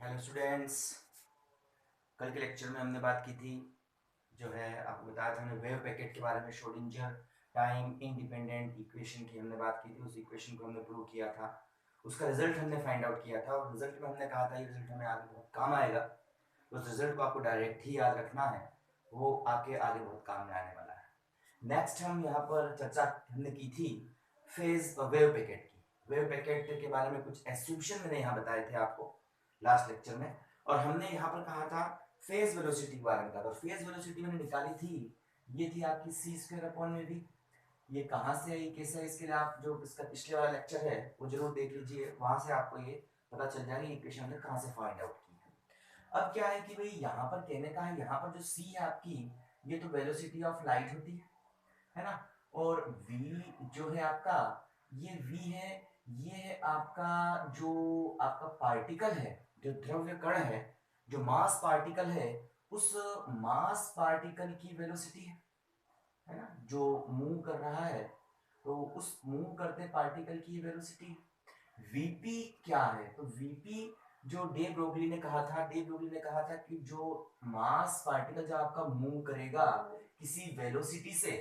Hello students. कल के lecture में हमने बात की थी, जो है आपको बताया था हमने वेव पैकेट के बारे में। श्रोडिंगर टाइम इंडिपेंडेंट इक्वेशन की हमने बात की थी। उस इक्वेशन को हमने प्रूव किया था, उसका रिजल्ट हमने फाइंड आउट किया था और रिजल्ट में हमने कहा था ये रिजल्ट हमें आगे बहुत काम आएगा। उस रिजल्ट को आपको डायरेक्ट ही याद रखना है, वो आपके आगे बहुत काम में आने वाला है। नेक्स्ट हम यहाँ पर चर्चा हमने की थी फेज वेव पैकेट की। वेव पैकेट के बारे में कुछ एस्यूम्पशन मैंने यहाँ बताए थे आपको लास्ट लेक्चर में, और हमने यहाँ पर कहा था फेज वेलोसिटी के बारे में कहा था। फेज वेलोसिटी मैंने निकाली थी, ये थी आपकी सी स्क्वायर अपॉन में भी। ये कहाँ से आई कैसे है, इसके लिए आप जो इसका पिछले वाला लेक्चर है वो जरूर देख लीजिए, वहां से आपको ये पता चल जाएगा इक्वेशन हमने कहाँ से फाइंड आउट की है। अब क्या है कि भाई यहाँ पर कहने का है, यहाँ पर जो सी है आपकी, ये तो वेलोसिटी ऑफ लाइट होती है ना, और v जो है आपका, ये v है, ये है आपका जो आपका पार्टिकल है, जो द्रव्य कण है, जो मास पार्टिकल है, उस मास पार्टिकल की वेलोसिटी है ना, जो मूव कर रहा है, तो उस मूव करते पार्टिकल की वेलोसिटी। वीपी क्या है, तो वीपी जो डे ब्रोगली ने कहा था, डे ब्रोगली ने कहा था कि जो मास पार्टिकल जब आपका मूव करेगा किसी वेलोसिटी से,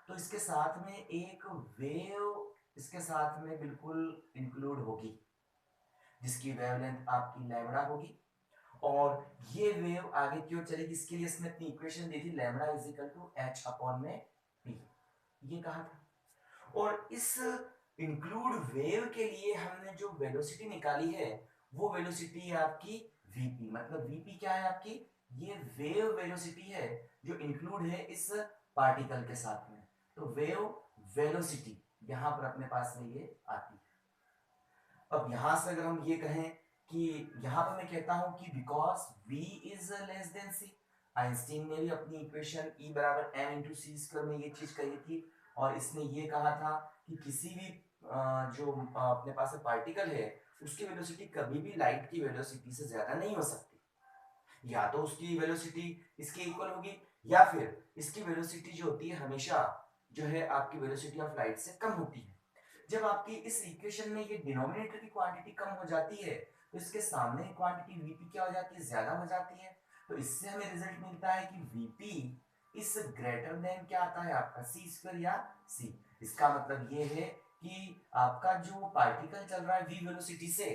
तो इसके साथ में एक वेव इसके साथ में बिल्कुल इंक्लूड होगी, जिसकी वेवलेंथ आपकी लैम्डा होगी, और ये वेव आगे क्यों चलेगी, इसके लिए इसने अपनी इक्वेशन दी थी lambda is equal to h upon में पी, ये कहा था। और इस इंक्लूड वेव के लिए हमने जो वेलोसिटी निकाली है, वो वेलोसिटी है आपकी वीपी। मतलब वीपी क्या है आपकी, ये वेव वेलोसिटी है जो इंक्लूड है इस पार्टिकल के साथ में। तो वेव वेलोसिटी यहां पर अपने पास में ये आती है। अब यहां से अगर हम ये कहें कि यहां पर मैं कहता हूं कि because v is less than c, Einstein ने भी अपनी इक्वेशन E बराबर m इंटू सी स्क्वायर में ये चीज कही थी, और इसने ये कहा था कि किसी भी जो अपने पास पार्टिकल है, उसकी वेलोसिटी कभी भी लाइट की वेलोसिटी से ज्यादा नहीं हो सकती। या तो उसकी वेलोसिटी इसके इक्वल होगी, या फिर इसकी वेलोसिटी जो होती है हमेशा जो है आपकी वेलोसिटी ऑफ लाइट से कम होती है। जब आपकी इस इक्वेशन में ये डिनोमिनेटर की क्वांटिटी कम हो जाती है, तो इसके सामने की क्वांटिटी वीपी क्या हो जाती है, ज्यादा हो जाती है। तो इससे हमें रिजल्ट मिलता है कि वीपी इस ग्रेटर देन क्या आता है आपका सी स्क्वायर या सी। इसका मतलब ये है कि आपका जो पार्टिकल चल रहा है वी वेलोसिटी से,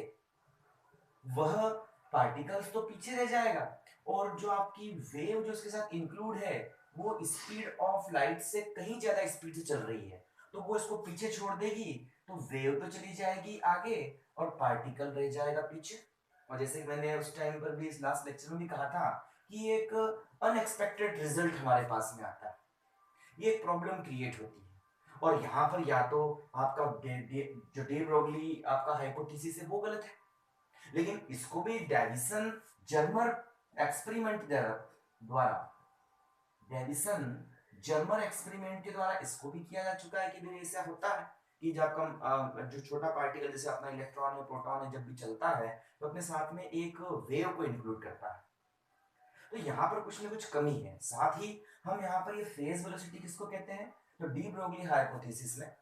वह पार्टिकल्स तो पीछे रह जाएगा, और जो आपकी वेव जो उसके साथ इंक्लूड है, वो स्पीड ऑफ लाइट से कहीं ज्यादा स्पीड से चल रही है, तो वो इसको पीछे छोड़ देगी, तो वेव तो चली जाएगी आगे और पार्टिकल रह जाएगा पीछे। और जैसे कि मैंने उस टाइम पर भी इस लास्ट लेक्चर में भी कहा था कि एक अनएक्सपेक्टेड रिजल्ट हमारे पास में आता है, ये एक प्रॉब्लम क्रिएट होती है। और यहाँ पर या तो आपका जो डे ब्रोगली आपका हाइपोथेसिस है वो गलत है, लेकिन इसको भी डेविसन जर्मर एक्सपेरिमेंट द्वारा, डेविसन जर्मर एक्सपेरिमेंट के द्वारा इसको भी किया जा चुका है कि भी ऐसा होता है कि जब कम जो छोटा पार्टिकल जैसे अपना इलेक्ट्रॉन या प्रोटॉन है जब भी चलता है, तो अपने साथ में एक वेव को इंक्लूड करता है। तो यहाँ पर कुछ ना कुछ कमी है। साथ ही हम यहाँ पर ये फेज वेलोसिटी किसको कहते हैं, तो डी ब्रोगली हाइपोथेसिस में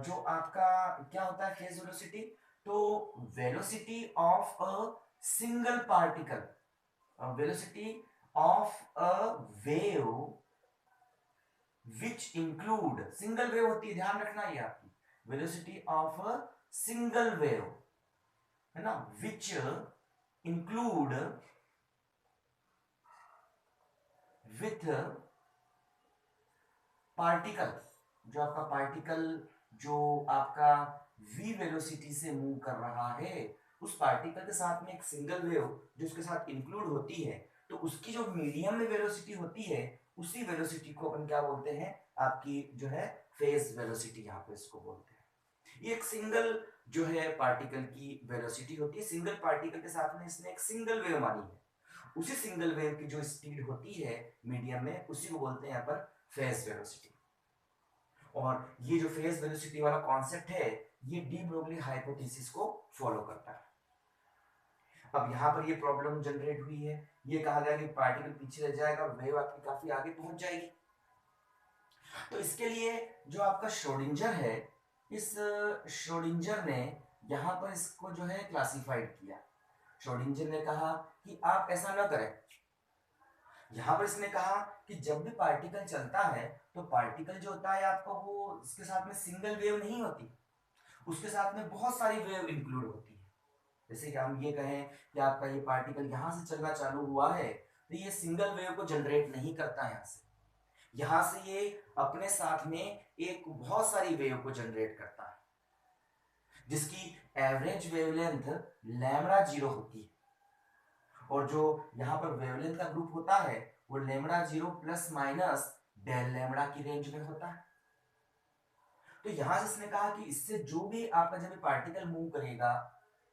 जो आपका क्या होता है फेज वेलोसिटी, तो velocity of a single particle, velocity of a wave which include, single wave होती है ध्यान रखना, ये आपकी velocity of a single wave है ना, विच इंक्लूड विथ पार्टिकल, जो आपका पार्टिकल जो आपका v वेलोसिटी से मूव कर रहा है, उस पार्टिकल के साथ में एक सिंगल वेव जो उसके साथ इंक्लूड होती है, तो उसकी जो मीडियम में वेलोसिटी होती है, उसी वेलोसिटी को अपन क्या बोलते हैं, आपकी जो है फेज वेलोसिटी यहाँ पे इसको बोलते हैं। ये एक सिंगल जो है पार्टिकल की वेलोसिटी होती है, सिंगल पार्टिकल के साथ में इसने एक सिंगल वेव मानी है, उसी सिंगल वेव की जो स्पीड होती है मीडियम में, उसी को बोलते हैं अपन फेज वेलोसिटी। और ये जो फेज वेलोसिटी वाला कॉन्सेप्ट है, ये डी ब्रोगली हाइपोथेसिस को फॉलो करता है। अब यहाँ पर ये प्रॉब्लम जनरेट हुई है, ये कहा गया कि पार्टिकल पीछे रह जाएगा, वेव आपकी काफी आगे पहुंच जाएगी। तो इसके लिए जो आपका श्रोडिंजर है, इस श्रोडिंजर ने यहाँ पर इसको जो है क्लासिफाइड किया। श्रोडिंगर ने कहा कि आप ऐसा न करें। यहाँ पर इसने कहा कि जब भी पार्टिकल चलता है तो पार्टिकल जो होता है आपका वो उसके साथ में सिंगल वेव नहीं होती, उसके साथ में बहुत सारी वेव इंक्लूड होती है। जैसे कि हम ये कहें कि आपका ये पार्टिकल यहाँ से चलना चालू हुआ है तो ये सिंगल वेव को जनरेट नहीं करता यहाँ से ये अपने साथ में एक बहुत सारी वेव को जनरेट करता है जिसकी एवरेज वेवलेंथ लैम्बडा 0 होती है, और जो यहाँ पर वेवलेंथ का ग्रुप होता है वो lambda 0 plus minus del lambda की रेंज में होता है। तो यहां से इसने कहा कि इससे जो भी आपका जब पार्टिकल मूव करेगा,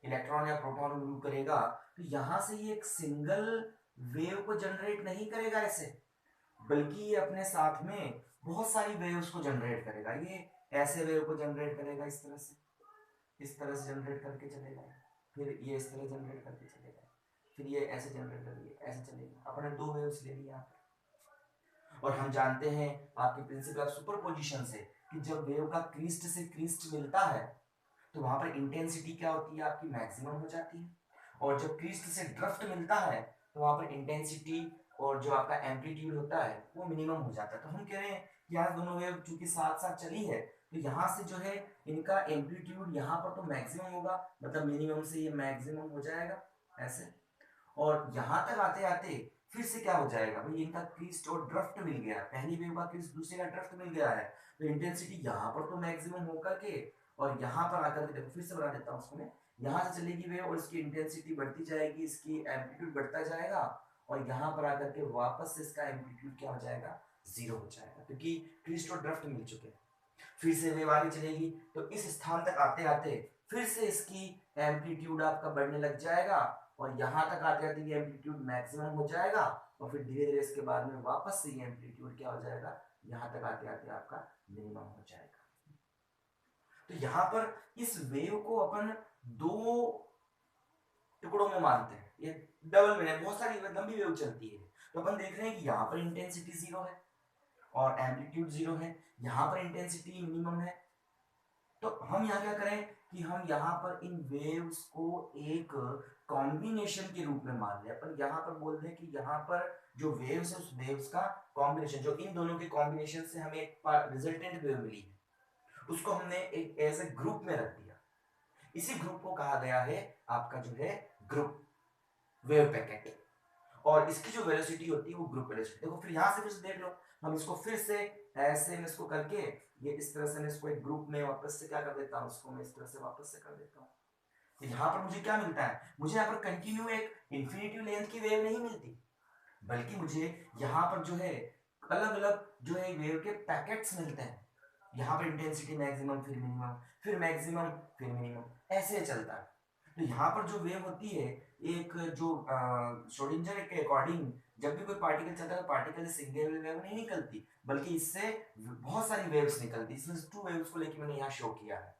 इलेक्ट्रॉन या प्रोटॉन मूव करेगा, तो यहां से ये एक सिंगल वेव को जनरेट नहीं करेगा ऐसे, बल्कि ये अपने साथ में बहुत सारी वेव्स को जनरेट करेगा। ये ऐसे वेव को जनरेट करेगा, इस तरह से जनरेट करके चलेगा, फिर ये इस तरह जनरेट करके चलेगा, फिर ये ऐसे जनरेट करके ऐसे चलेगा। अपने दो वेव्स ले लिया और हम जानते हैं आपके प्रिंसिपल ऑफ सुपरपोजिशन से कि जब वेव का क्रिस्ट से क्रिस्ट मिलता है तो वहां पर इंटेंसिटी क्या होती है आपकी मैक्सिमम हो जाती है, और जब क्रिस्ट से ड्रिफ्ट मिलता है तो वहां पर इंटेंसिटी और जो आपका एम्पलीट्यूड होता है वो मिनिमम हो जाता है। तो हम कह रहे हैं कि यहाँ दोनों वेव चूंकि साथ साथ चली है तो यहाँ से जो है इनका एम्पलीट्यूड यहाँ पर तो मैक्सिमम होगा, मतलब मिनिमम से ये मैक्सिमम हो जाएगा ऐसे, और यहाँ तक आते आते फिर से क्या हो जाएगा भाई, इनका क्रिस्ट और ड्रिफ्ट मिल गया, पहली वेव का क्रिस्ट दूसरे का ड्रिफ्ट मिल गया है, तो इंटेंसिटी यहाँ पर तो मैक्सिमम होकर के और यहाँ पर आकर के देखो फिर से बना देता हूँ उसको मैं, यहाँ से चलेगी वेव और इसकी इंटेंसिटी बढ़ती जाएगी, इसकी एम्पलीट्यूड बढ़ता जाएगा और यहाँ पर आकर के वापस से इसका एम्पलीट्यूड क्या हो जाएगा, 0 हो जाएगा, क्योंकि क्रिस्ट और ड्रिफ्ट मिल चुके हैं। फिर से वेव आगे चलेगी तो इस स्थान तक आते आते फिर से इसकी एम्पलीट्यूड आपका बढ़ने लग जाएगा और यहाँ तक आते आते ये एम्पलीट्यूड मैक्सिमम हो जाएगा और फिर धीरे धीरे इसके बाद में वापस से ये एम्पलीट्यूड क्या हो जाएगा, यहाँ तक आते आते आपका मिनिमम हो जाएगा। तो यहाँ पर इस वेव को अपन दो टुकड़ों में मानते हैं, ये डबल में बहुत सारी लंबी वेव चलती है, तो अपन देख रहे हैं कि यहाँ पर इंटेंसिटी 0 है और एम्पलीट्यूड 0 है, यहाँ पर इंटेंसिटी मिनिमम है। तो हम यहाँ क्या करें कि हम यहाँ पर इन वेव्स को एक कॉम्बिनेशन के रूप में मान लें। अपन यहाँ पर बोल दें कि यहाँ पर जो वेव्स है उस वेव्स का कॉम्बिनेशन, जो इन दोनों के कॉम्बिनेशन से हमें एक रिजल्टेंट वेव मिली है, उसको हमने एक ऐसे ग्रुप में रख दिया। इसी ग्रुप को कहा गया है आपका जो है ग्रुप वेव पैकेट, और इसकी जो वेलोसिटी होती है वो ग्रुप वेलोसिटी। देखो फिर यहाँ से फिर से देख लो, हम इसको फिर से ऐसे में इसको करके ये इस तरह से मैं इसको एक ग्रुप में वापस से क्या कर देता हूँ, इसको मैं इस तरह से वापस से कर देता हूँ। तो यहाँ पर मुझे क्या मिलता है, मुझे यहाँ पर कंटिन्यू एक इंफिनिटी लेंथ की वेव नहीं मिलती, बल्कि मुझे यहाँ पर जो है अलग अलग जो है वेव के पैकेट्स मिलते हैं। यहाँ पर इंटेंसिटी मैक्सिमम फिर मिनिमम फिर मैक्सिमम फिर मिनिमम ऐसे चलता है। तो यहाँ पर जो वेव होती है एक जो श्रोडिंगर के अकॉर्डिंग जब भी कोई पार्टिकल चलता है तो पार्टिकल से सिंगल वेव नहीं निकलती बल्कि इससे बहुत सारी वेव्स निकलती, इसमें टू वेव्स को लेकर मैंने यहाँ शो किया है।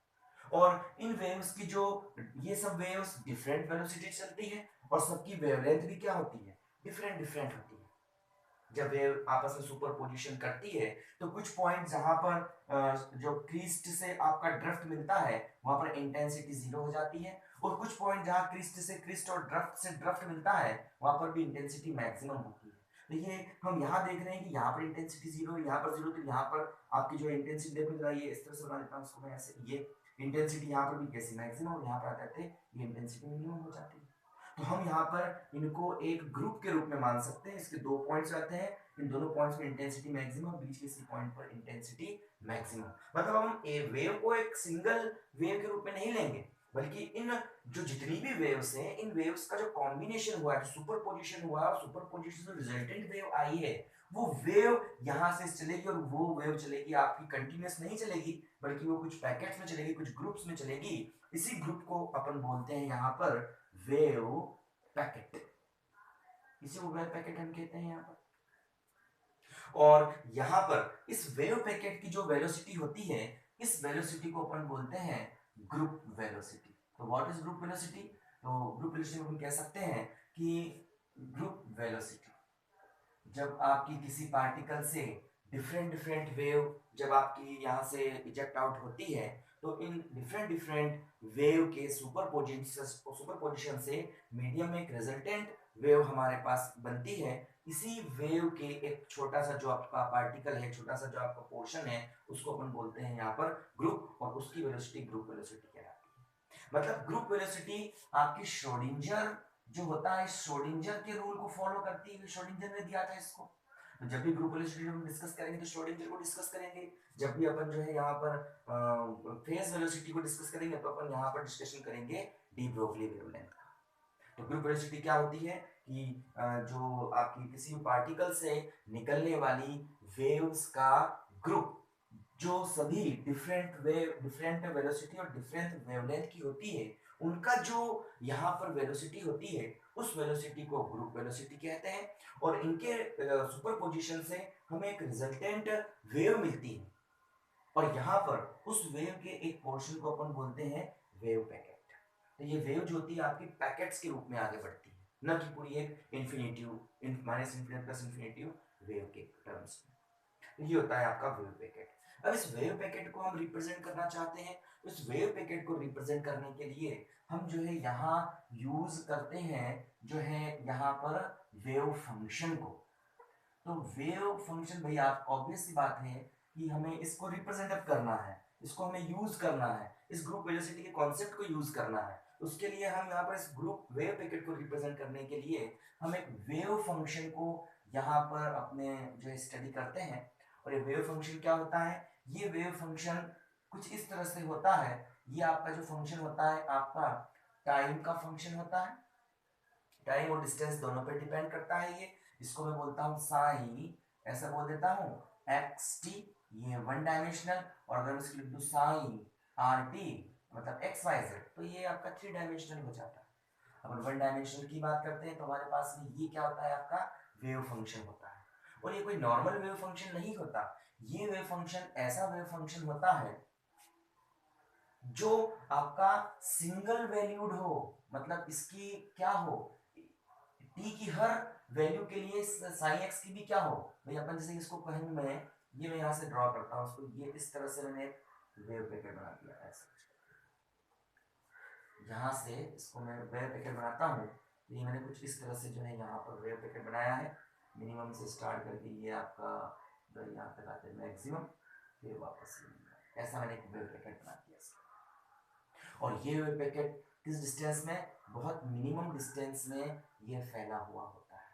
और इन वेव्स की जो ये सब वेव्स डिफरेंट वेलोसिटी चलती है और सबकी वेवलेंथ भी क्या होती है, डिफरेंट डिफरेंट होती है। जब वेव आपस में सुपरपोजिशन करती है तो कुछ पॉइंट जहां पर जो क्रिस्ट से आपका ड्रिफ्ट मिलता है वहां पर इंटेंसिटी 0 हो जाती है, और कुछ पॉइंट जहां क्रिस्ट से क्रिस्ट और ड्रिफ्ट से ड्रिफ्ट मिलता है वहां पर भी इंटेंसिटी मैक्सिमम होती है। देखिए हम यहाँ देख रहे हैं कि यहाँ पर इंटेंसिटी 0, यहाँ पर 0, तो यहाँ पर आपकी जो इंटेंसिटी देखो जरा, ये इस तरह से बना देता हूँ इसको मैं ऐसे, ये इंटेंसिटी यहाँ पर भी कैसी मैक्सिमम, यहाँ पर आते थे ये इंटेंसिटी मिनिमम हो जाती है। तो हम यहाँ पर इनको एक ग्रुप के रूप में मान सकते हैं, इसके दो पॉइंट्स रहते हैं, इन दोनों पॉइंट्स में इंटेंसिटी मैक्सिमम, बीच के इसी पॉइंट पर इंटेंसिटी मैक्सिमम। मतलब हम ए वेव को एक सिंगल वेव के रूप में नहीं लेंगे बल्कि इन जो जितनी भी वेव्स हैं इन वेव्स का जो कॉम्बिनेशन हुआ है, जो सुपरपोजिशन हुआ है, और सुपरपोजिशन से रिजल्टेंट वेव आई है वो वेव यहाँ से चलेगी और वो वेव चलेगी आपकी कंटिन्यूअस नहीं चलेगी बल्कि वो कुछ पैकेट्स में चलेगी, कुछ ग्रुप्स में चलेगी। इसी ग्रुप को अपन बोलते हैं यहाँ पर वेव पैकेट, इसी को वेव पैकेट हम कहते हैं यहाँ पर। और यहाँ पर इस वेव पैकेट की जो वेलोसिटी होती है इस वेलोसिटी को अपन बोलते हैं ग्रुप वेलोसिटी। तो व्हाट इज ग्रुप वेलोसिटी, तो ग्रुप वेलोसिटी में हम कह सकते हैं कि ग्रुप वेलोसिटी जब आपकी किसी पार्टिकल से डिफरेंट डिफरेंट वेव जब आपकी यहाँ से इजेक्ट आउट होती है तो इन डिफरेंट डिफरेंट वेव के सुपरपोजिशन से मीडियम में एक रिजल्टेंट वेव हमारे पास बनती है। इसी वेव के एक छोटा सा जो आपका पार्टिकल है, छोटा सा जो आपका पोर्शन है, उसको अपन बोलते हैं यहाँ पर ग्रुप, और उसकी वेलोसिटी ग्रुप वेलोसिटी कहलाती है। मतलब ग्रुप वेलोसिटी आपकी श्रोडिंजर जो होता है, श्रोडिंजर के रूल को फॉलो करती है। श्रोडिंजर ने दिया था इसको, तो जब भी ग्रुप वेलोसिटी हम डिस्कस करेंगे तो श्रोडिंजर को डिस्कस करेंगे। जब भी अपन जो है यहाँ पर फेज वेलोसिटी को डिस्कस करेंगे तो अपन यहाँ पर डिस्कशन करेंगे डी ब्रोगली वेवलेंथ का। तो ग्रुप वेलोसिटी क्या होती है कि जो आपकी किसी भी पार्टिकल से निकलने वाली वेव्स का ग्रुप जो सभी डिफरेंट वेलोसिटी और डिफरेंट वेवलेंथ की होती है, उनका जो यहाँ पर वेलोसिटी होती है उस वेलोसिटी को ग्रुप वेलोसिटी कहते हैं। और इनके सुपरपोजिशन से हमें एक रिजल्टेंट वेव मिलती है, और यहाँ पर उस वेव के एक पोर्शन को अपन बोलते हैं वेव पैकेट। तो ये वेव जो होती है आपकी पैकेट्स के रूप में आगे बढ़ती है, न कि पूरी एक infinitive minus infinity plus infinitive wave के टर्म्स में। तो ये होता है आपका वेव पैकेट। अब इस वेव पैकेट को हम रिप्रेजेंट करना चाहते हैं, तो इस वेव पैकेट को रिप्रेजेंट करने के लिए हम जो है यहाँ यूज करते हैं जो है यहाँ पर वेव फंक्शन को। तो वेव फंक्शन भाई आप ऑब्वियस सी बात है कि हमें इसको रिप्रेजेंट करना है, इसको हमें यूज करना है, इस ग्रुप वेलोसिटी के कॉन्सेप्ट को यूज करना है। उसके लिए हम यहाँ पर इस ग्रुप वेव पैकेट को रिप्रेजेंट करने के लिए हम एक वेव फंक्शन को यहाँ पर अपने जो है स्टडी करते हैं। और ये वेव फंक्शन क्या होता है, ये वेव फंक्शन कुछ इस तरह से होता है। ये आपका जो फंक्शन होता है आपका टाइम का फंक्शन होता है, टाइम और डिस्टेंस दोनों पर डिपेंड करता है। ये इसको मैं बोलता हूँ साइन, ऐसा बोल देता हूँ एक्स टी, ये वन डायमेंशनल। और अगर मैं इसको लिख दूँ साइन आर टी मतलब एक्स वाई जेड, तो ये आपका थ्री डायमेंशनल हो जाता है। अब वन डायमेंशनल की बात करते हैं तो हमारे पास में ये क्या होता है आपका वेव फंक्शन होता है। और ये कोई नॉर्मल वेव फंक्शन नहीं होता, ये वेव फंक्शन ऐसा वेव फंक्शन होता है जो आपका सिंगल वैल्यूड हो, मतलब इसकी क्या हो, टी की हर वैल्यू के लिए साइन एक्स की भी क्या हो भाई। अपन जैसे इसको कहूँ मैं, ये मैं यहाँ से ड्रॉ करता हूँ उसको, ये इस तरह से मैंने वेव पैकेट बना दिया ऐसा। यहाँ से इसको मैं वेव पैकेट बनाता हूँ, ये मैंने कुछ इस तरह से जो है यहाँ पर वेव पैकेट बनाया है। मिनिमम से स्टार्ट करके ये आपका यहाँ तक आते हैं मैक्सिमम, फिर वापस ऐसा मैंने एक वेव पैकेट बना दिया। और ये वेव पैकेट किस डिस्टेंस में, बहुत मिनिमम डिस्टेंस में ये फैला हुआ होता है।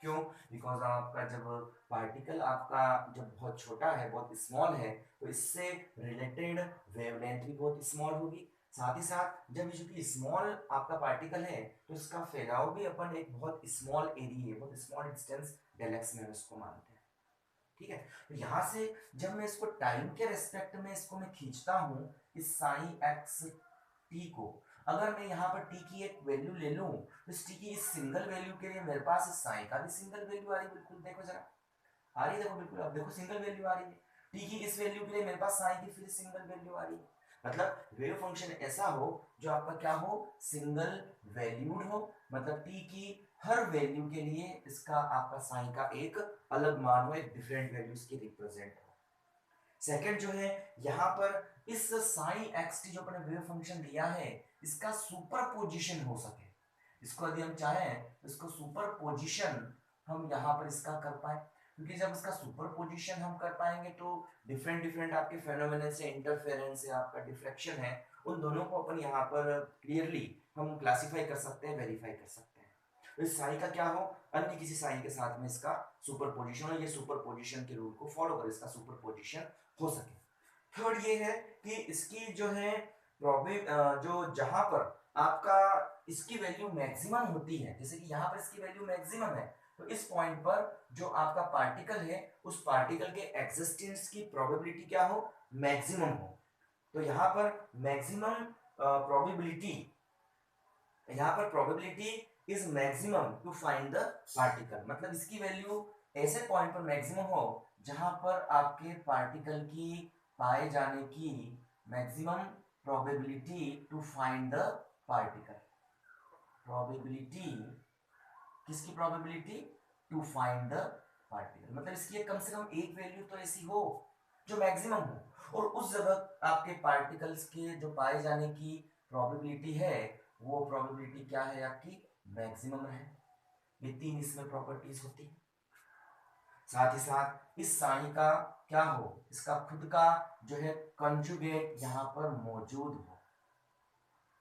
क्यों? बिकॉज आपका जब पार्टिकल आपका जब बहुत छोटा है, बहुत स्मॉल है, तो इससे रिलेटेड वेवलेंथ भी बहुत स्मॉल होगी। साथ ही साथ जब चूंकि स्मॉल आपका पार्टिकल है तो इसका फैलाव भी अपन एक बहुत स्मॉल एरिया, बहुत स्मॉल डिस्टेंस गैलेक्सी में इसको मानते हैं। ठीक है, तो यहाँ से जब मैं इसको टाइम के रेस्पेक्ट में इसको मैं खींचता हूँ इस साइन एक्स टी को, अगर मैं यहाँ पर टी की एक वैल्यू ले लूं तो इस टी की इस सिंगल वैल्यू के लिए मेरे पास इस साइन का भी सिंगल वैल्यू आ रही है। बिल्कुल देखो जरा, आ रही है, देखो बिल्कुल, अब देखो सिंगल वैल्यू आ रही है। टी की इस वैल्यू के लिए मेरे पास साइन की फिर सिंगल वैल्यू आ रही है। मतलब वेव फंक्शन ऐसा हो जो आपका क्या हो, सिंगल वैल्यूड हो, मतलब टी की हर वैल्यू के लिए इसका आपका साइन का एक अलग मान हो, एक डिफरेंट वैल्यूज के रिप्रेजेंट हो। सेकंड जो है यहाँ पर इस साइन एक्स टी जो अपने वेव फंक्शन दिया है इसका सुपरपोजिशन हो सके, इसको यदि हम चाहें इसको सुपरपोजिशन हम यहाँ पर इसका कर पाए, क्योंकि जब इसका सुपरपोजिशन हम कर पाएंगे तो डिफरेंट डिफरेंट आपके फेनोमेनन से, इंटरफेरेंस है, आपका डिफ्रैक्शन है, उन दोनों को अपन यहाँ पर क्लियरली हम क्लासिफाई कर सकते हैं, वेरीफाई कर सकते हैं। तो इस साइन का क्या हो, अन्य किसी साइन के साथ में इसका सुपरपोजिशन हो, ये सुपरपोजिशन के रूल को फॉलो कर इसका सुपरपोजिशन हो सके। थर्ड ये है कि इसकी जो है जो जहां पर आपका इसकी वैल्यू मैक्सिमम होती है, जैसे कि यहाँ पर इसकी वैल्यू मैक्सिमम है, तो इस पॉइंट पर जो आपका पार्टिकल है उस पार्टिकल के एग्जिस्टेंस की प्रोबेबिलिटी क्या हो, मैक्सिमम हो। तो यहाँ पर मैक्सिमम प्रोबेबिलिटी, यहाँ पर probability is maximum to find the particle, मतलब इसकी वैल्यू ऐसे पॉइंट पर मैक्सिमम हो जहां पर आपके पार्टिकल की पाए जाने की maximum probability to find the particle. Probability, किसकी probability, to find the particle, मतलब इसकी कम से कम एक वैल्यू तो ऐसी हो जो मैक्सिमम हो, और उस जगह आपके पार्टिकल्स के जो पाए जाने की प्रोबेबिलिटी है वो प्रोबेबिलिटी क्या है आपकी, मैक्सिमम रहे। ये तीन इसमें प्रॉपर्टीज होती है। साथ ही साथ इस साई का क्या हो, इसका खुद का जो है कंजुगेट यहाँ पर मौजूद हो,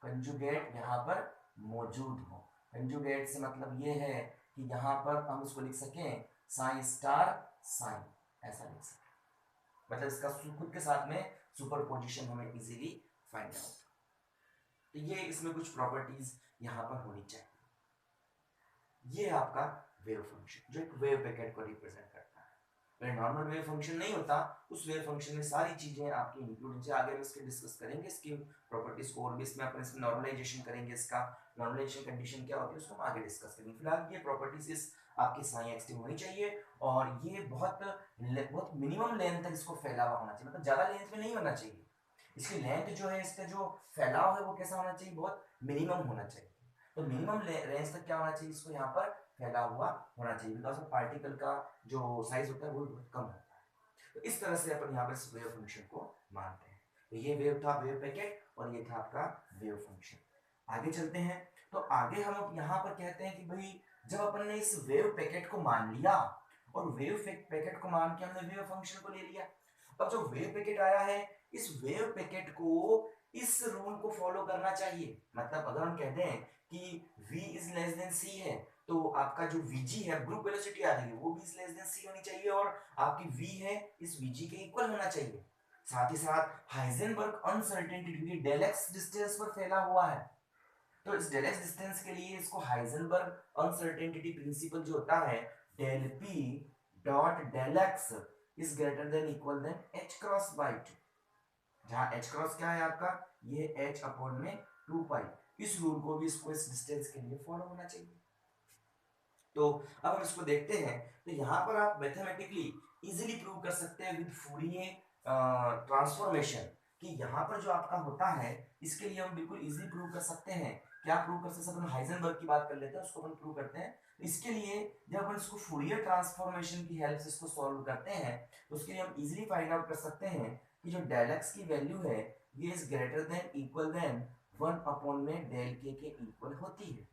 कंजुगेट यहाँ पर मौजूद हो। कंजुगेट से मतलब ये है कि यहाँ पर हम इसको लिख सकें साइन स्टार साइन, ऐसा लिख सकें, मतलब इसका खुद के साथ में सुपरपोजिशन हमें इजीली फाइंड आउट। तो ये इसमें कुछ प्रॉपर्टीज यहाँ पर होनी चाहिए। ये आपका वेव फंक्शन जो एक वेव पैकेट को रिप्रेजेंट करता है। अगर नॉर्मल वेव फंक्शन नहीं होता, उस वेव फंक्शन में सारी चीजें आपकी इंक्लूड हैं। आगे हम इसके डिस्कस करेंगे इसकी प्रॉपर्टीज को, और भी इसमें अपन इसमें नॉर्मलाइजेशन करेंगे, इसका नॉर्मलाइजेशन कंडीशन क्या होती है उसको हम आगे डिस्कस करेंगे। फिलहाल ये प्रॉपर्टीज इस आपकी साइन एक्सट्रीम होनी चाहिए, और ये बहुत मिनिमम लेंथ तक इसको फैला हुआ होना चाहिए, मतलब ज्यादा लेंथ में नहीं होना चाहिए। इसकी लेंथ जो है, इसका जो फैलाव है वो कैसा होना चाहिए, बहुत मिनिमम होना चाहिए। तो मिनिमम रेंज तक क्या होना चाहिए, इसको यहाँ पर फैला हुआ होना चाहिए, बिकॉज ऑफ पार्टिकल का जो साइज होता है वो बहुत कम होता है। तो इस तरह से अपन यहाँ पर इस वेव फंक्शन को मानते हैं। तो ये वेव था वेव पैकेट, और ये था आपका वेव फंक्शन। आगे चलते हैं। तो आगे हम यहाँ पर कहते हैं कि भाई जब अपन ने इस वेव पैकेट को मान लिया, और वेव पैकेट को मान के हमने वेव फंक्शन को ले लिया, अब जो वेव पैकेट आया है, इस वेव पैकेट को इस रूल को फॉलो करना चाहिए। मतलब अगर हम कहते हैं कि v is less than c है, तो आपका जो vg है, ग्रुप वेलोसिटी आ रही है, वो भी इज लेस देन c होनी चाहिए, और आपकी v है इस vg के इक्वल होना चाहिए। साथ ही साथ हाइजेनबर्ग अनसर्टेनिटी, क्योंकि डेल x डिस्टेंस पर फैला हुआ है, तो इस डेल x डिस्टेंस के लिए इसको हाइजेनबर्ग अनसर्टेनिटी प्रिंसिपल जो होता है, del p dot del x is greater than equal than h cross by 2, जहां h क्रॉस क्या है आपका, ये h अपॉन में 2 पाई। इस रूल को भी इसको इस डिस्टेंस के लिए फॉलो होना चाहिए। तो अब हम इसको देखते हैं। तो यहाँ पर आप मैथमेटिकली इजीली प्रूव कर सकते हैं विद फूरिये ट्रांसफॉर्मेशन, कि यहाँ पर जो आपका होता है, इसके लिए हम बिल्कुल इजीली प्रूव कर सकते हैं। क्या प्रूव कर सकते हैं, हम हाइजेनबर्ग की बात कर लेते हैं, उसको हम प्रूव करते हैं। इसके लिए जब अपन इसको फूरियर ट्रांसफॉर्मेशन की हेल्प से इसको सॉल्व करते हैं, तो उसके लिए हम इजीली फाइंड आउट कर सकते हैं कि जो डेल एक्स की वैल्यू है, ये is greater than equal than 1 upon में डेल के इक्वल होती है,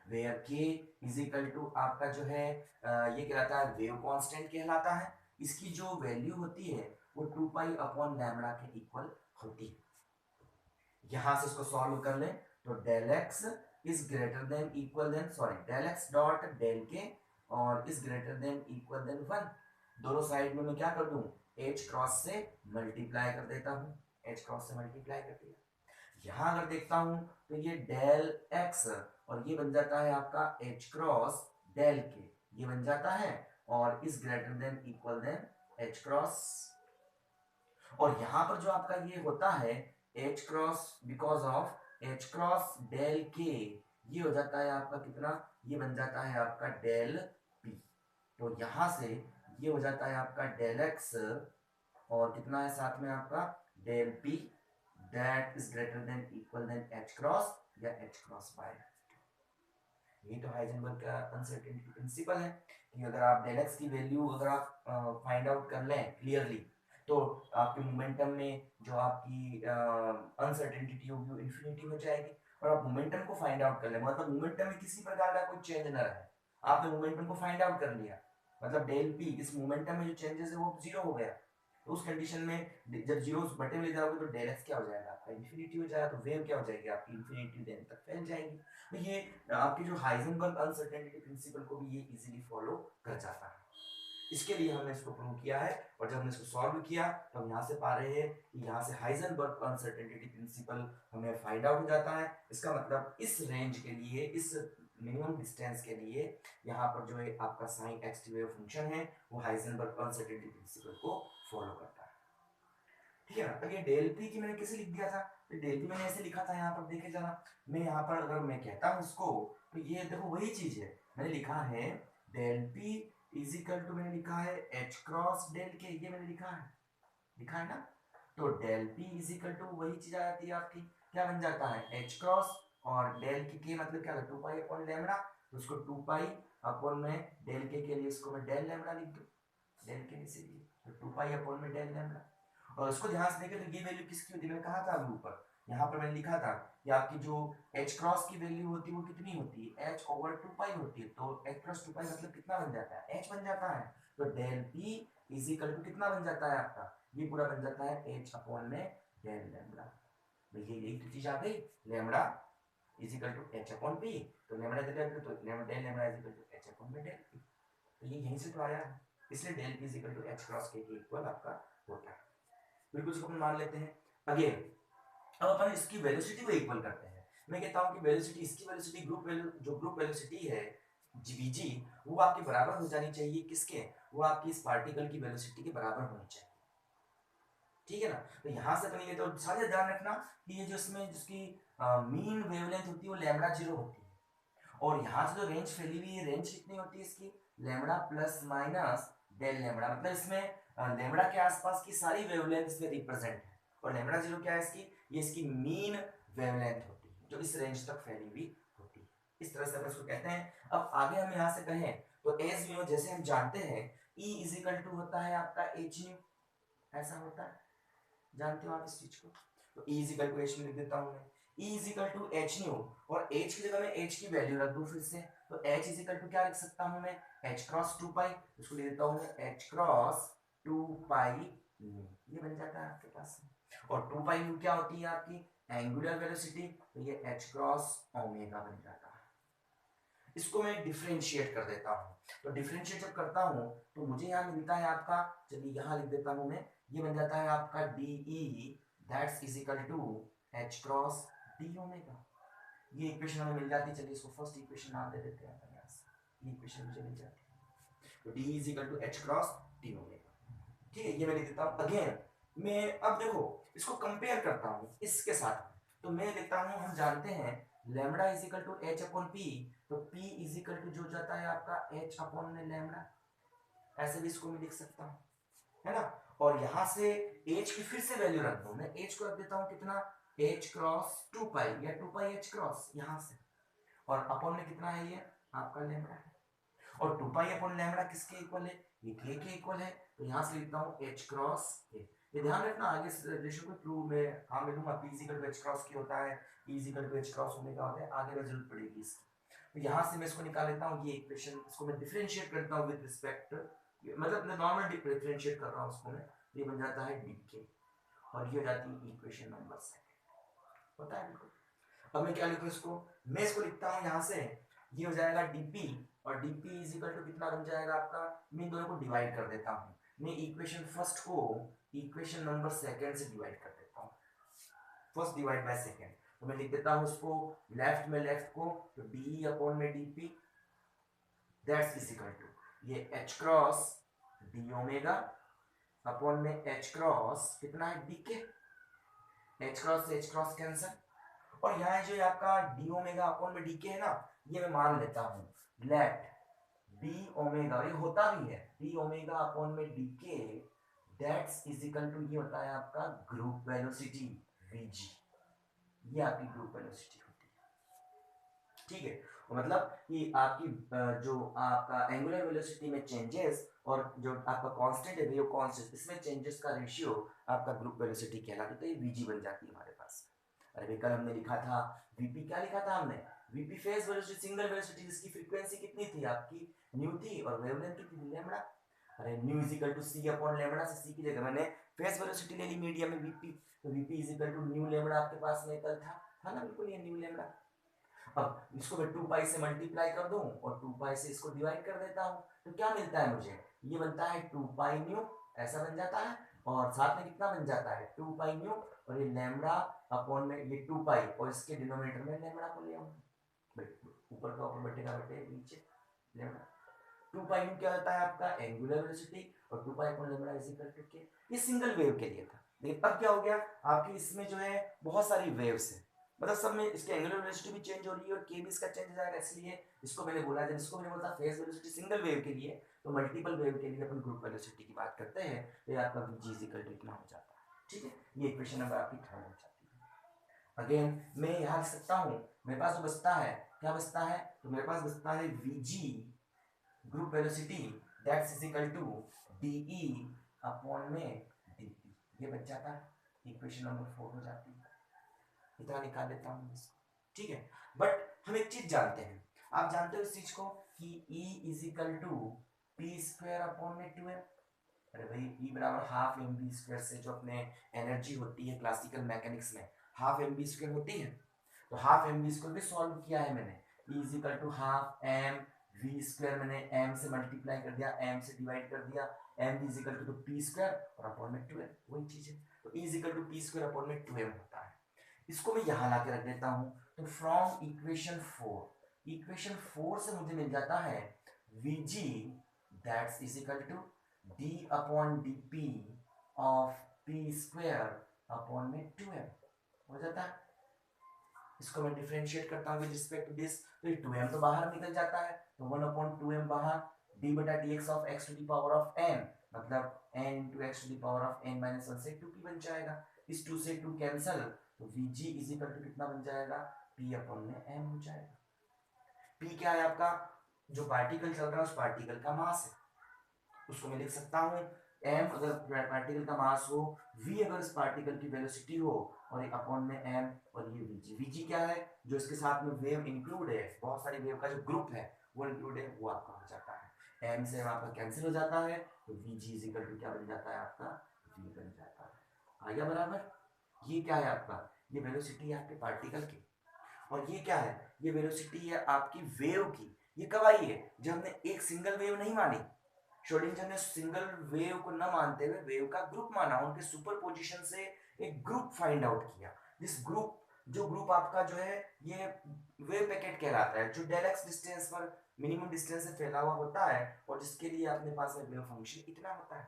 वेयर के इज इक्वल टू आपका जो है ये कहलाता है वेव कांस्टेंट कहलाता है। इसकी जो वैल्यू होती है वो 2 पाई अपॉन लैम्बडा के इक्वल होती है। यहां से इसको सॉल्व कर लें, तो del x is greater than equal than, sorry, del x dot del k और is greater than equal than 1, दोनों साइड में मैं क्या कर दूं, एच क्रॉस से मल्टीप्लाई कर देता हूं, एच क्रॉस से मल्टीप्लाई कर दिया। यहां अगर देखता हूं तो ये डेल एक्स, और ये बन जाता है आपका एच क्रॉस डेल के, ये बन जाता है, और is greater than equal than h cross, और यहां पर जो आपका ये होता है h cross, because of h cross del k, ये हो जाता है आपका कितना, ये बन जाता है आपका डेल पी। तो यहां से ये हो जाता है आपका डेल एक्स, और कितना है साथ में आपका del p, that is greater than equal than h cross या एच क्रॉस बाय। ये तो हाइजेनबर्ग का अनसर्टेनिटी प्रिंसिपल है कि अगर आप डेल एक्स की वैल्यू अगर आप फाइंड आउट कर लें क्लियरली, तो आपके मोमेंटम में जो आपकी अनसर्टेनिटी होगी वो इन्फिनिटी हो जाएगी। और आप मोमेंटम को फाइंड आउट कर ले, मतलब मोमेंटम में किसी प्रकार का कोई चेंज ना रहे, आपने मोमेंटम को फाइंड आउट कर लिया, मतलब डेल पी इस मोमेंटम में जो चेंजेस है वो जीरो हो गया। तो उस कंडीशन में जब जीरो बटे में ले जाओगे तो डेल एक्स क्या हो जाएगा आपका, इन्फिनिटी हो जाएगा, तो वेव क्या हो जाएगी आपकी, इन्फिनिटी देन तक फैल जाएगी। तो ये आपकी जो हाइजेनबर्ग अनसर्टेनिटी प्रिंसिपल को भी ये इजीली फॉलो कर जाता है। इसके लिए हमने इसको प्रूव किया है, और जब हमने इसको सॉल्व किया तो हम यहाँ से पा रहे हैं कि यहाँ से हाइजेनबर्ग अनसर्टेनिटी प्रिंसिपल हमें फाइंड आउट हो जाता है। इसका मतलब इस रेंज के लिए, इस मिनिमम डिस्टेंस के लिए यहाँ पर जो है आपका साइन एक्स वेव फंक्शन है वो हाइजेनबर्ग अनसर्टेनिटी प्रिंसिपल को फॉलो करता है। ठीक है ना। तो ये डेल पी की मैंने कैसे लिख दिया था, तो डेल पी मैंने ऐसे लिखा था, यहाँ पर देखे जरा, मैं यहाँ पर अगर मैं कहता हूँ इसको, तो ये देखो वही चीज है, मैंने लिखा है del p is equal to, मैंने लिखा है एच क्रॉस डेल के, ये मैंने लिखा है ना। तो del p is equal to वही चीज आ जाती है आपकी, क्या बन जाता है एच क्रॉस, और डेल के मतलब क्या है 2 पाई अपॉन लैम्बडा, तो उसको 2 पाई अपॉन में डेल के लिए इसको मैं डेल लैम्बडा लिख दूं, डेल के इसीलिए तो 2 पाई अपॉन में डेल लैम्बडा। और उसको ध्यान से देखें तो ये वैल्यू किसकी होती है, मैंने कहा था अभी ऊपर, यहाँ पर मैंने लिखा था कि आपकी जो h क्रॉस की वैल्यू होती है वो कितनी होती है, h ओवर 2 पाई होती है। तो h क्रॉस 2 पाई मतलब कितना बन जाता है, h बन जाता है। तो del p is equal to कितना बन जाता है आपका, ये पूरा बन जाता है h अपॉन में डेल लैम्डा। भैया यही तो चीज आ गई, lambda is equal to h upon p। तो लैम्डा इधर रख दो, तो del lambda is equal to h upon में डेल p। तो ये यहीं से तो आया है, इसलिए del p is equal to h cross k के इक्वल आपका होता है। बिल्कुल इसको अपन मान लेते हैं। अगेन अब अपन इसकी वेलोसिटी को इक्वल करते हैं। मैं कहता हूं कि वेलोसिटी, इसकी वेलोसिटी ग्रुप वैल्यू, जो ग्रुप वेलोसिटी है vg, वो आपके बराबर हो जानी चाहिए किसके, वो आपकी इस पार्टिकल की वेलोसिटी के बराबर होनी चाहिए, ठीक है ना। तो यहां से अपन ये तो सारे ध्यान रखना कि ये जो इसमें जिसकी मीन वेवलेंथ होती है वो लैम्डा 0 होती है, और यहां से जो रेंज फैली हुई है, रेंज कितनी होती है इसकी, lambda plus minus del lambda. मतलब इसमें लैम्डा के आसपास की सारी वेवलेंथ इसमें रिप्रेजेंट है, और लैम्डा 0 क्या है इसकी, ये इसकी मीन वेवलेंथ होती है जो इस रेंज तक फैली हुई होती है। इस तरह से हम इसको कहते हैं। अब आगे हम यहाँ से कहें तो एज वी नो, जैसे हम जानते हैं E इज इक्वल टू होता है आपका एच न्यू, ऐसा होता है, जानते हो आप इस चीज को। तो E is equal to h nu लिख देता हूं मैं, E is equal to h nu, और H की जगह में H की वैल्यू रख दूं फिर से, तो H इज इक्वल टू क्या लिख सकता हूं मैं, H क्रॉस 2 पाई, इसको लिख देता हूं मैं H क्रॉस 2 पाई न्यू, ये बन जाता है आपके पास। और 2 पाई न्यू क्या होती है आपकी एंगुलर वेलोसिटी, तो ये H क्रॉस ओमेगा बन जाता है। इसको मैं डिफरेंशिएट कर देता हूं, तो डिफरेंशिएट जब करता हूं तो मुझे यहां मिलता है आपका, चलिए यहां लिख देता हूं मैं, ये बन जाता है आपका DE that's is equal to H cross D omega. ये इक्वेशन हमें मिल जाती है, चलिए इसको फर्स्ट इक्वेशन नाम दे देते हैं यहाँ से, ये इक्वेशन मुझे मिल जाती है। तो D is equal to H cross D omega, ठीक है, ये मैं लिख देता हूं। अगेन मैं अब देखो इसको कंपेयर करता हूं इसके साथ, तो मैं लिखता हूं, हम जानते हैं lambda is equal to H upon P, तो P इज इक्वल टू जो जाता है आपका H अपॉन में लैम्डा, ऐसे भी इसको मैं लिख सकता हूं, है ना। और यहां से H की फिर से वैल्यू रख दूं, मैं H को रख देता हूं कितना, H क्रॉस 2 पाई या 2 पाई H क्रॉस यहां से, और अपॉन में कितना है ये आपका लैम्डा है, और 2 पाई अपॉन लैम्डा किसके इक्वल है, ये k के इक्वल है। तो यहां से लिखता हूं H क्रॉस k। ये ध्यान रखना, आगे रिलेशन को प्रूव में काम में दूंगा, P equal to H cross k होता है, P equal to H cross omega होता है, आगे में जरूरत पड़ेगी इसकी। तो यहां से मैं इसको निकाल लेता हूं, ये इक्वेशन, इसको मैं डिफरेंशिएट करता हूं विद रिस्पेक्ट, मतलब मैं नॉर्मल डिफरेंशिएट कर रहा हूं उसको मैं, ये बन जाता है dk, और ये हो जाती है इक्वेशन नंबर 2, होता है बिल्कुल। अब मैं क्या लिखूं इसको, मैं इसको लिखता हूं यहां से, ये हो जाएगा dp, और dp इज इक्वल टू कितना बन जाएगा आपका, मैं दोनों को डिवाइड कर देता हूं, मैं इक्वेशन फर्स्ट को इक्वेशन नंबर सेकंड से डिवाइड कर देता हूं, फर्स्ट डिवाइड बाय सेकंड। तो मैं लिख देता हूं उसको लेफ्ट में लेफ्ट को, तो de अपॉन में dp that's is equal to ये h cross d omega upon में h क्रॉस कितना है dk, h क्रॉस से h क्रॉस कैंसिल, और यहाँ जो आपका डी ओमेगा अपॉन में डी के है ना, ये मैं मान लेता हूँ लेट डी ओमेगा, ये होता भी है डी ओमेगा अपॉन में डी के दैट्स इज इक्वल टू, ये होता है आपका ग्रुप वेलोसिटी vg, ये आपकी ग्रुप वेलोसिटी होती है, ठीक है। मतलब कि आपकी जो आपका एंगुलर वेलोसिटी में चेंजेस और जो आपका कांस्टेंट है वो कांस्टेंट, इसमें चेंजेस का रेशियो आपका ग्रुप वेलोसिटी कहलाती है, तो ये vg बन जाती है हमारे पास। अरे कल हमने लिखा था वीपी, क्या लिखा था हमने, VP phase velocity, single velocity जिसकी फ्रीक्वेंसी कितनी थी आपकी न्यू थी, और वेवलेंथ कितनी थी लैम्डा। अरे new is equal to C upon lambda, से सी की जगह मैंने फेज वेलोसिटी ले ली मीडियम में वीपी, तो VP is equal to new lambda आपके पास में कल था ना, बिल्कुल ये न्यू लैम्डा। अब इसको मैं 2 पाई से मल्टीप्लाई कर दूं और 2 पाई से इसको डिवाइड कर देता हूं, तो क्या मिलता है मुझे, ये बनता है 2 पाई न्यू, ऐसा बन जाता है, और साथ में कितना बन जाता है 2 पाई न्यू, और ये लैम्डा अपॉन में ये 2 पाई, और इसके डिनोमिनेटर में लैम्डा को ले आऊं, ऊपर का ऊपर बैठेगा बैठे नीचे लैम्डा। 2 पाई न्यू क्या होता है आपका एंगुलर वेलोसिटी, और 2 pi upon lambda is equal to k. ये सिंगल वेव के लिए था, लेकिन अब क्या हो गया आपकी इसमें जो है बहुत सारी वेव्स है, मतलब सब में इसके एंगुलर वेलोसिटी भी चेंज हो रही है और के भी इसका चेंज हो जाएगा, इसलिए इसको मैंने बोला, जब इसको मैंने बोला फेज वेलोसिटी सिंगल वेव के लिए, तो मल्टीपल वेव के लिए अपन ग्रुप वेलोसिटी की बात करते हैं, तो ये आपका vg इज इक्वल टू इतना हो जाता है, ठीक है। ये इक्वेशन नंबर आपकी 3 हो जाती है। अगेन मैं यहाँ लिख सकता हूँ, मेरे पास जो बचता है, क्या बचता है, तो मेरे पास बचता है vg group velocity that's is equal to de upon में dp, ये बच जाता है, इक्वेशन नंबर 4 हो जाती है। इतना निकाल लेता हूँ इसको, ठीक है। बट हम एक चीज जानते हैं, आप जानते हो इस चीज को कि E is equal to p square upon में 2m। अरे भाई E बराबर हाफ एम बी स्क्वायर से जो अपने एनर्जी होती है क्लासिकल मैकेनिक्स में हाफ एम बी स्क्वायर होती है, तो हाफ एम बी स्क्वायर भी सॉल्व किया है मैंने। E is equal to half m v square, मैंने m से मल्टीप्लाई कर दिया, m से डिवाइड कर दिया, m is equal to p square और अपॉन में 2m, वही चीज है। तो E is equal to p square upon में 2m होता है। इसको मैं यहां ला के रख देता हूं, तो फ्रॉम इक्वेशन 4 से मुझे मिल जाता है Vg that's is equal to d upon dp of p square upon में 2m हो जाता है। इसको मैं डिफरेंशिएट करता हूं विद रिस्पेक्ट टू दिस, तो ये 2m तो बाहर निकल जाता है, तो 1 अपॉन 2m बाहर, d बटा dx of x to the power of n, मतलब n into x to the power of n minus 1 से 2p बन जाएगा। इस 2 से 2 कैंसिल, तो Vg इज इक्वल टू कितना बन जाएगा, p अपॉन में m हो जाएगा। p क्या है आपका, जो पार्टिकल चल रहा है उस पार्टिकल का मास है, उसको मैं लिख सकता हूँ m अगर पार्टिकल का मास हो, v अगर इस पार्टिकल की वेलोसिटी हो, और एक अपॉन में m, और ये vg क्या है, जो इसके साथ में वेव इंक्लूड है, बहुत सारी वेव का जो ग्रुप है वो इंक्लूड है, वो आपका हो जाता है। m से आपका कैंसिल हो जाता है, तो vg इज इक्वल टू क्या बन जाता है आपका, v बन जाता है। आ गया बराबर। ये क्या है आपका, ये वेलोसिटी है आपके पार्टिकल की, और ये क्या है, ये वेलोसिटी है आपकी वेव की। ये कब आई है, जब हमने एक सिंगल वेव नहीं मानी, श्रोडिंगर ने सिंगल वेव को न मानते हुए वेव का ग्रुप माना, उनके सुपरपोजिशन से एक ग्रुप फाइंड आउट किया। जिस ग्रुप, जो ग्रुप आपका जो है ये वेव पैकेट कहलाता है, जो डेल एक्स डिस्टेंस पर मिनिमम डिस्टेंस से फैला हुआ होता है, और जिसके लिए अपने पास में वेव फंक्शन इतना होता है,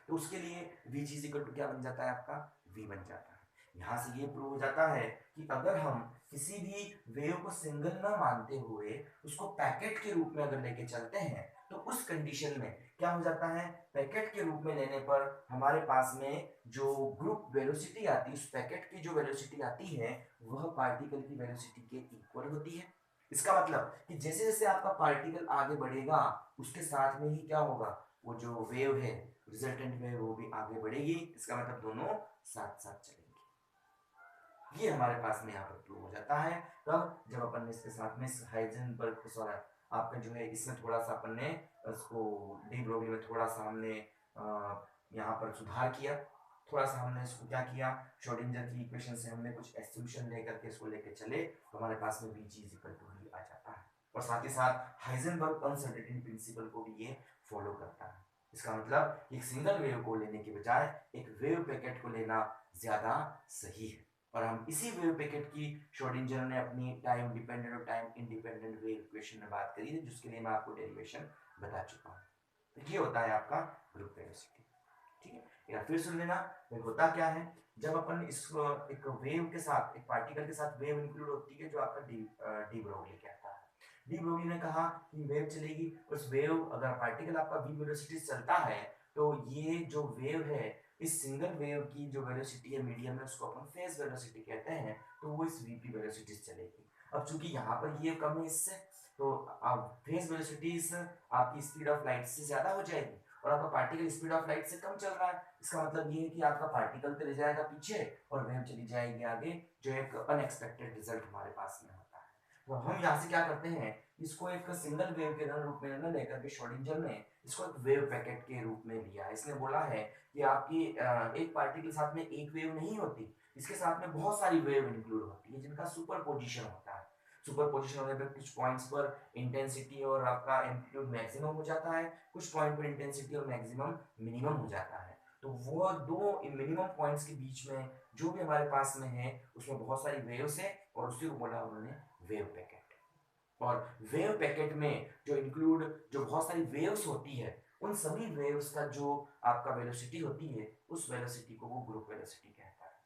तो उसके लिए v इज इक्वल टू क्या बन जाता है आपका, v बन जाता है। यहां से ये प्रूव हो जाता है कि अगर हम किसी भी वेव को सिंगल ना मानते हुए उसको पैकेट के रूप में अगर लेके चलते हैं, तो उस कंडीशन में क्या हो जाता है, पैकेट के रूप में लेने पर हमारे पास में जो ग्रुप वेलोसिटी आती है, उस पैकेट की जो वेलोसिटी आती है वह पार्टिकल की वेलोसिटी के इक्वल होती है। इसका मतलब कि जैसे जैसे आपका पार्टिकल आगे बढ़ेगा उसके साथ में ही क्या होगा, वो जो वेव है रिजल्टेंट वेव वो भी आगे बढ़ेगी, इसका मतलब दोनों साथ साथ चलेंगे। ये हमारे पास में यहाँ पर प्रूव हो जाता है तब जब अपन ने इसके साथ में हाइजेनबर्ग सॉरी आपका जो है इसमें थोड़ा सा अपन ने इसको डी ब्रोगली में थोड़ा सा हमने यहाँ पर सुधार किया, थोड़ा सा हमने इसको क्या किया, श्रोडिंगर की इक्वेशन से हमने कुछ एस्यूम्पशन लेकर के इसको लेके चले, तो हमारे पास में Vg is equal to V आ जाता है। और साथ ही साथ हाइजेनबर्ग अनसर्टेनिटी प्रिंसिपल को भी ये फॉलो करता है। इसका मतलब एक सिंगल वेव को लेने के बजाय एक वेव पैकेट को लेना ज्यादा सही है, और हम इसी वेव पैकेट की श्रोडिंगर ने अपनी टाइम डिपेंडेंट और टाइम इंडिपेंडेंट वेव इक्वेशन में बात करी है, जिसके लिए मैं आपको डेरिवेशन बता चुका हूँ। तो ये होता है आपका ग्रुप वेलोसिटी, ठीक है। या फिर सुन लेना, होता क्या है, जब अपन इस एक वेव के साथ, एक पार्टिकल के साथ वेव इंक्लूड होती है जो आपका डी ब्रोगली कहता है। डी ब्रोगली ने कहा कि वेव चलेगी, उस वेव अगर पार्टिकल आपका v वेलोसिटी चलता है, तो ये जो वेव है इस सिंगल वेव की जो वेलोसिटी है मीडियम में, उसको अपन फेज वेलोसिटी कहते हैं, तो वो इस vp वेलोसिटी से चलेगी। अब चूंकि यहाँ पर ये कम है इससे, तो अब फेज वेलोसिटी आपकी स्पीड ऑफ लाइट से ज्यादा हो जाएगी, और आपका पार्टिकल स्पीड ऑफ लाइट से कम चल रहा है। इसका मतलब ये है कि आपका पार्टिकल तो रह जाएगा पीछे और वेव चली जाएगी आगे, जो एक अनएक्सपेक्टेड रिजल्ट हमारे पास में होता है। तो हम यहाँ से क्या करते हैं, इसको एक सिंगल वेव के रूप में न लेकर के श्रोडिंगर ने इसको एक वेव पैकेट के रूप में लिया है। इसने बोला है कि आपकी एक पार्टिकल के साथ में एक वेव नहीं होती, इसके साथ में बहुत सारी वेव इंक्लूड होती है जिनका सुपरपोजिशन होता है। सुपरपोजिशन होने पर कुछ पॉइंट्स पर इंटेंसिटी और आपका एम्पलीट्यूड मैक्सिमम हो जाता है, कुछ पॉइंट पर इंटेंसिटी और मैक्सिमम मिनिमम हो जाता है। तो वो दो मिनिमम पॉइंट्स के बीच में जो भी हमारे पास में है उसमें बहुत सारी वेव्स है, और उसी को बोला उन्होंने वेव पैकेट। और वेव पैकेट में जो इंक्लूड जो बहुत सारी वेव्स होती है, उन सभी वेव्स का जो आपका वेलोसिटी होती है, उस वेलोसिटी को वो ग्रुप वेलोसिटी कहता है।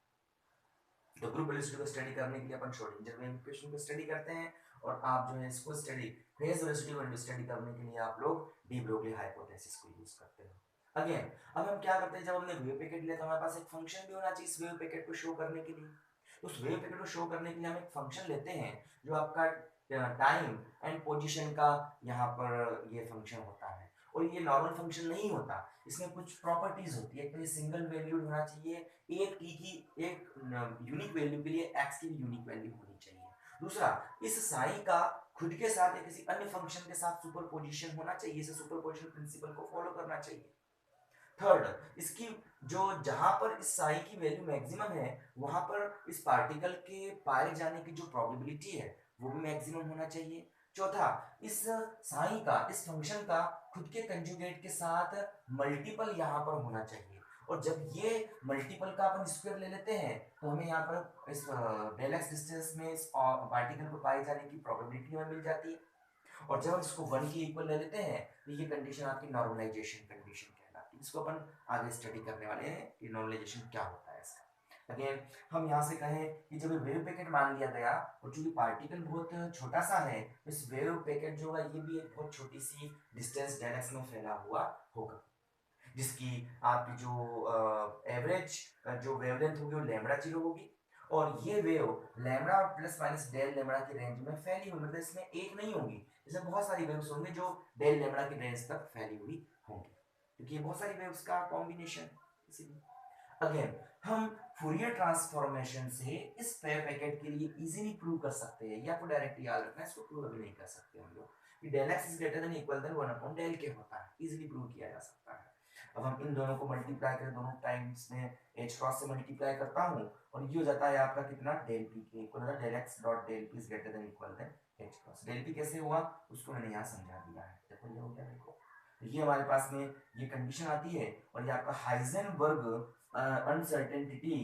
तो ग्रुप वेलोसिटी को स्टडी करने के लिए अपन श्रोडिंगर वेव इक्वेशन को स्टडी करते हैं, और आप जो है इसको स्टडी फेज वेलोसिटी को स्टडी करने के लिए आप लोग डी ब्रोगली हाइपोथेसिस को यूज करते हो। अगेन अब हम क्या करते हैं, जब हमने वेव पैकेट लिया तो हमारे पास एक फंक्शन भी होना चाहिए इस वेव पैकेट को शो करने के लिए। उस वेव पैकेट को शो करने के लिए हम एक फंक्शन लेते हैं जो आपका टाइम एंड पोजीशन का यहाँ पर ये फंक्शन होता है, और ये नॉर्मल फंक्शन नहीं होता, इसमें कुछ प्रॉपर्टीज होती है। तो ये सिंगल वैल्यूड होना चाहिए, एक t की एक यूनिक वैल्यू के लिए x की भी यूनिक वैल्यू होनी चाहिए। दूसरा, इस साई का खुद के साथ या किसी अन्य फंक्शन के साथ सुपरपोजिशन होना चाहिए, इसे सुपरपोजिशन प्रिंसिपल को फॉलो करना चाहिए। थर्ड, इसकी जो जहां पर इस साई की वैल्यू मैक्सिमम है वहां पर इस पार्टिकल के पाए जाने की जो प्रोबेबिलिटी है वो भी मैक्सिमम होना चाहिए। चौथा, इस साई का, इस फंक्शन का खुद के कंजुगेट के साथ मल्टीपल यहाँ पर होना चाहिए, और जब ये मल्टीपल का अपन स्क्वायर ले लेते हैं तो हमें यहाँ पर इस डेल एक्स डिस्टेंस में इस पार्टिकल को पाए जाने की प्रोबेबिलिटी हमें मिल जाती है। और जब हम इसको 1 के इक्वल ले लेते हैं तो ये कंडीशन आपकी नॉर्मलाइजेशन कंडीशन कहलाती है। इसको अपन आगे स्टडी करने वाले हैं कि नॉर्मलाइजेशन क्या होता है इसका। अगेन हम यहाँ से कहें कि जब वेव पैकेट मान लिया गया और चूंकि पार्टिकल बहुत छोटा सा है, इस वेव पैकेट जो है ये भी एक बहुत छोटी सी डिस्टेंस डेल एक्स में फैला हुआ होगा, जिसकी आपकी जो एवरेज जो वेवलेंथ होगी वो लैम्बडा 0 होगी, और ये wave lambda plus minus del lambda की रेंज में फैली हुई, मतलब इसमें एक नहीं होगी, इसमें बहुत सारी वेव्स होंगी जो डेल लैम्बडा की रेंज तक फैली हुई होंगी, क्योंकि ये बहुत सारी वेव्स का कॉम्बिनेशन इसीलिए। अगेन हम फूरियर ट्रांसफॉर्मेशन से इस पेयर पैकेट के लिए इजीली प्रूव कर सकते हैं, या तो डायरेक्ट याद रखना है, इसको प्रूव अभी नहीं कर सकते हम लोग कि del x is greater than equal than 1 upon del k होता है, इजीली प्रूव किया जा सकता है। अब हम इन दोनों को मल्टीप्लाई करें, दोनों टाइम्स में h क्रॉस से मल्टीप्लाई करता हूं और ये हो जाता है आपका कितना, डेल p के इक्वल होता है del x dot del p is greater than equal than h cross. Del p कैसे हुआ उसको मैंने यहाँ समझा दिया है, देखो ये हो गया। देखो ये हमारे पास में ये कंडीशन आती है और ये आपका हाइजेनबर्ग अनसर्टेनिटी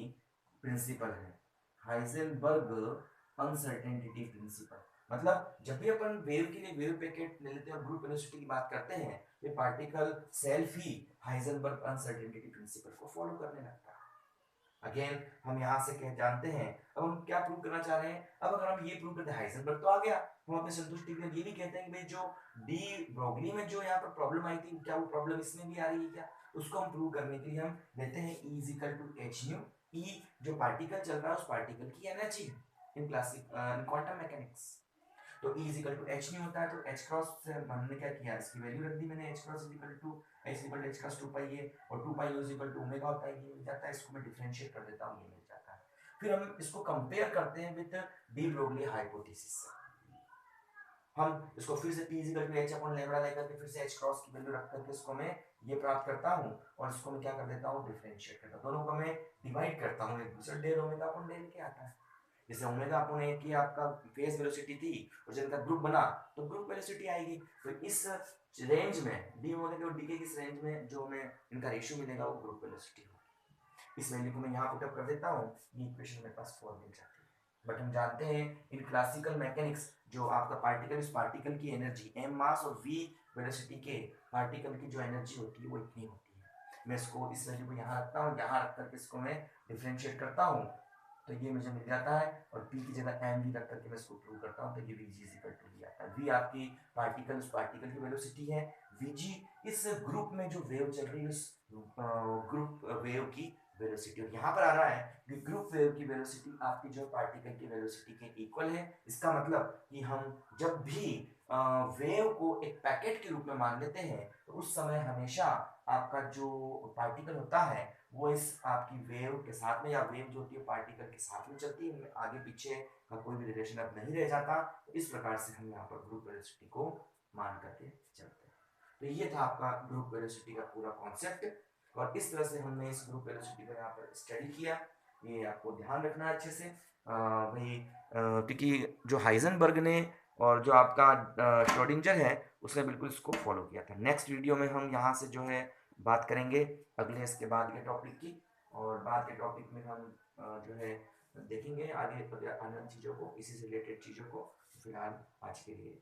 प्रिंसिपल है। हाइजेनबर्ग अनसर्टेनिटी प्रिंसिपल मतलब जब भी अपन वेव के लिए वेव पैकेट ले लेते हैं और ग्रुप वेलोसिटी की बात करते हैं, ये पार्टिकल सेल्फ ही हाइजेनबर्ग अनसर्टेनिटी प्रिंसिपल को फॉलो करने लगता है। अगेन हम यहाँ से क्या जानते हैं, अब हम क्या प्रूव करना चाह रहे हैं। अब अगर हम ये प्रूव करते हैं हाइजेनबर्ग तो आ गया, हम अपने संतुष्टि के लिए ये भी कहते हैं कि भाई जो डी ब्रोगली में जो यहाँ पर प्रॉब्लम आई थी क्या वो प्रॉब्लम इसमें भी आ रही है क्या, उसको हम प्रूव करने के लिए हम लेते हैं E is equal to h nu. E जो पार्टिकल चल रहा है उस पार्टिकल की एनर्जी है इन क्वांटम मैकेनिक्स। तो E is equal to h nu होता है, तो एच क्रॉस से हमने क्या किया, इसकी वैल्यू रख दी मैंने, h cross is equal to h equal to h cross 2 pi है और 2 pi is equal to omega होता है, ये मिल जाता है। इसको मैं डिफरेंशिएट कर देता हूँ, ये मिल जाता है। फिर हम इसको कंपेयर करते हैं विद डी ब्रोगली हाइपोथेसिस। हम इसको फिर से P is equal to h upon lambda लेकर के फिर से एच क्रॉस की वैल्यू रख करके इसको मैं ये प्राप्त करता हूँ और इसको मैं क्या कर देता हूँ, डिफरेंशिएट करता हूँ, दोनों को मैं डिवाइड करता हूँ एक दूसरे, डेल ओमेगा अपॉन डेल के आता है। जैसे ओमेगा अपॉन ए की आपका फेज वेलोसिटी थी और जब इनका ग्रुप बना तो ग्रुप वेलोसिटी आएगी। तो इस रेंज में डी ओमेगा और डी के किस रेंज में जो हमें इनका रेशियो मिलेगा वो ग्रुप वेलोसिटी होगी। इस वैल्यू को मैं यहाँ पुट अप कर देता हूँ, ये इक्वेशन मेरे पास 4 मिल जाती है। बट हम जानते हैं इन क्लासिकल मैकेनिक्स जो आपका पार्टिकल, इस पार्टिकल की एनर्जी m मास और v वेलोसिटी के पार्टिकल की जो एनर्जी होती है वो इतनी होती है। मैं इसको इस वैल्यू को यहाँ रखता हूँ, यहाँ रख करके इसको मैं डिफरेंशिएट करता हूँ तो ये मुझे मिल जाता है, और p की जगह m v रख करके मैं इसको प्रूव करता हूँ तो ये vg इज इक्वल टू आता है। v आपकी पार्टिकल, उस पार्टिकल की वेलोसिटी है, vg इस ग्रुप में जो वेव चल रही है उस ग्रुप वेव की वेलोसिटी। और यहाँ पर आ रहा है कि ग्रुप वेव की वेलोसिटी आपकी जो पार्टिकल की वेलोसिटी के इक्वल है। इसका मतलब कि हम जब भी वेव को एक पैकेट के रूप में मान लेते हैं तो उस समय हमेशा आपका जो पार्टिकल होता है वो इस आपकी वेव के साथ में, या वेव जो होती है पार्टिकल के साथ में चलती है, इनमें आगे पीछे का कोई भी रिलेशन अब नहीं रह जाता। तो इस प्रकार से हम यहाँ पर ग्रुप वेलोसिटी को मान करके चलते हैं। तो ये था आपका ग्रुप वेलोसिटी का पूरा कॉन्सेप्ट, और इस तरह से हमने इस ग्रुप वेलोसिटी को यहाँ पर स्टडी किया। ये आपको ध्यान रखना है अच्छे से भाई, क्योंकि जो हाइजेनबर्ग ने और जो आपका श्रोडिंगर है उसने बिल्कुल इसको फॉलो किया था। नेक्स्ट वीडियो में हम यहाँ से जो है बात करेंगे अगले इसके बाद के टॉपिक की, और बाद के टॉपिक में हम जो है देखेंगे आगे आने वाली चीज़ों को, इसी से रिलेटेड चीज़ों को। फिलहाल आज के लिए